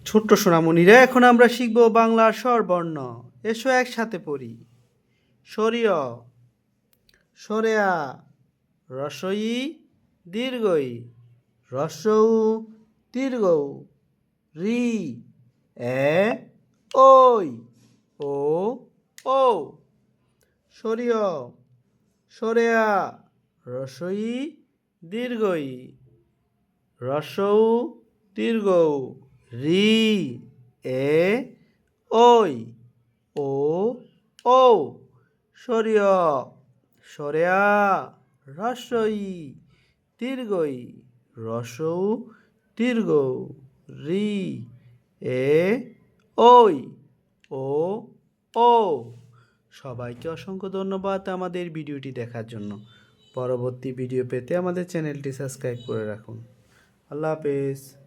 ছোট্ট সোনামণিরা, এখন আমরা শিখব বাংলার স্বরবর্ণ। এসো একসাথে পড়ি। সরিয়, সরেয়া, রসই, দীর্ঘই, রসৌ, দীর্ঘৌ, রি, এ, ওই, ও, ও। সরিয়, সরেয়া, রসই, দীর্ঘই, রসৌ, দীর্ঘৌ, রি, এ, ওই, ও, ও। সরিয়, সরেয়া, রসই, দীর্ঘই, রসৌ, দীর্ঘৌ, রি, এ, ওই, ও, ও। সবাইকে অসংখ্য ধন্যবাদ আমাদের ভিডিওটি দেখার জন্য। পরবর্তী ভিডিও পেতে আমাদের চ্যানেলটি সাবস্ক্রাইব করে রাখুন। আল্লাহ হাফেজ।